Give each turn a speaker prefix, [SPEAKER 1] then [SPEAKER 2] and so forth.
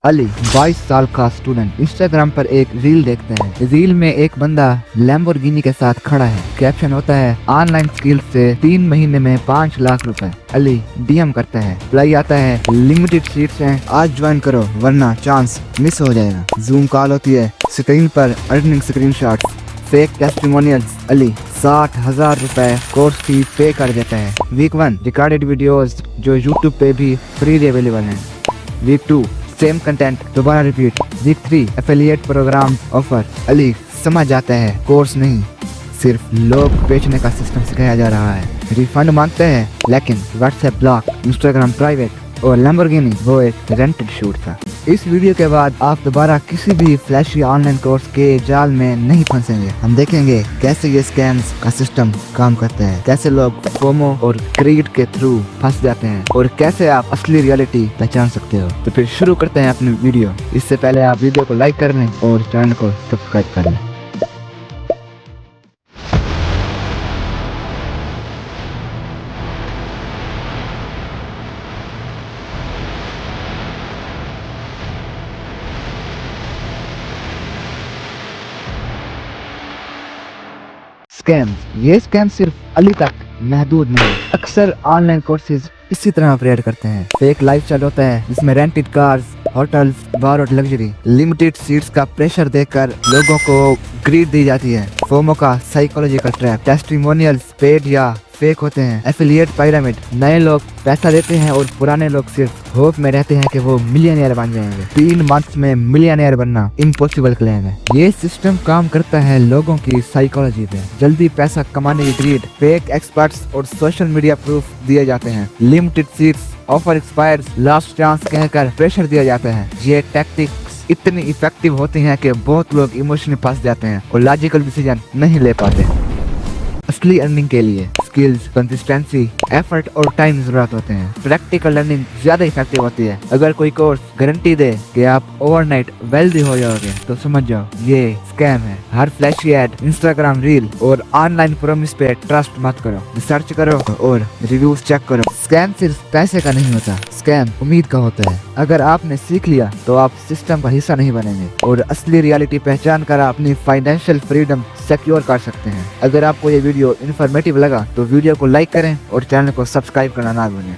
[SPEAKER 1] अली 22 साल का student Instagram पर एक रील देखते हैं। रील में एक बंदा लैम्बोर्गिनी के साथ खड़ा है। कैप्शन होता है ऑनलाइन स्किल से 3 महीने में 5 लाख रुपए। अली डीएम करता है, रिप्लाई आता है लिमिटेड सीट्स हैं, आज ज्वाइन करो वरना चांस मिस हो जाएगा। जूम कॉल होती है, स्क्रीन पर earning screenshots, fake testimonials. Ali 60,000 रुपए कोर्स फी पे कर देता है। वीक 1 रिकॉर्डेड वीडियोस जो यूट्यूब पे भी फ्री अवेलेबल हैं। वीक 2 सेम कंटेंट दोबारा repeat. Week 3 affiliate program offer. Ali समझ जाता है कोर्स नहीं सिर्फ लोग बेचने का सिस्टम सिखाया जा रहा है। रिफंड मांगते हैं लेकिन व्हाट्सएप ब्लॉक, इंस्टाग्राम प्राइवेट और लैम्बोर्गिनी वो एक रेंटेड शूट था। इस वीडियो के बाद आप दोबारा किसी भी फ्लैशी ऑनलाइन कोर्स के जाल में नहीं फंसेंगे। हम देखेंगे कैसे ये स्कैम्स का सिस्टम काम करता है, कैसे लोग फोमो और क्रीड के थ्रू फंस जाते हैं और कैसे आप असली रियलिटी पहचान सकते हो। तो फिर शुरू करते हैं अपनी वीडियो। इससे पहले आप वीडियो को लाइक कर लें और चैनल को सब्सक्राइब कर लें। ये स्कैम सिर्फ अली तक महदूद नहीं। अक्सर ऑनलाइन कोर्सेज इसी तरह ऑपरेट करते हैं। फेक लाइफस्टाइल होता है जिसमें रेंटेड कार्स, होटल्स, बार और लग्जरी, लिमिटेड सीट्स का प्रेशर देकर लोगों को ग्रीड दी जाती है। फोमो का साइकोलॉजिकल ट्रैप, टेस्टिमोनियल्स पेड या फेक होते हैं। एफिलिएट पिरामिड, नए लोग पैसा देते हैं और पुराने लोग सिर्फ होप में रहते हैं कि वो मिलियनेयर बन जाएंगे। 3 मंथ्स में मिलियनेयर बनना इम्पॉसिबल क्लेम है। ये सिस्टम काम करता है लोगों की साइकोलॉजी पे। जल्दी पैसा कमाने की ग्रीड, फेक एक्सपर्ट्स और सोशल मीडिया प्रूफ दिए जाते हैं। Limited seats, offer expires, last chance कहकर प्रेशर दिया जाता है। ये टैक्टिक्स इतनी इफेक्टिव होती हैं कि बहुत लोग इमोशनली फंस जाते हैं और लॉजिकल डिसीजन नहीं ले पाते। असली अर्निंग के लिए स्किल्स, कंसिस्टेंसी, एफर्ट और टाइम जरूरत होते हैं। प्रैक्टिकल लर्निंग ज्यादा इफेक्टिव होती है। अगर कोई कोर्स गारंटी दे कि आप ओवरनाइट वेल्दी हो जाओगे तो समझ जाओ ये स्कैम है। हर फ्लैशी एड, इंस्टाग्राम रील और ऑनलाइन प्रॉमिस पे ट्रस्ट मत करो। रिसर्च करो और रिव्यूज चेक करो। स्कैम सिर्फ पैसे का नहीं होता, स्कैम उम्मीद का होता है। अगर आपने सीख लिया तो आप सिस्टम का हिस्सा नहीं बनेंगे और असली रियलिटी पहचान कर अपनी फाइनेंशियल फ्रीडम सिक्योर कर सकते हैं। अगर आपको ये वीडियो इन्फॉर्मेटिव लगा तो वीडियो को लाइक करें और चैनल को सब्सक्राइब करना ना भूलें।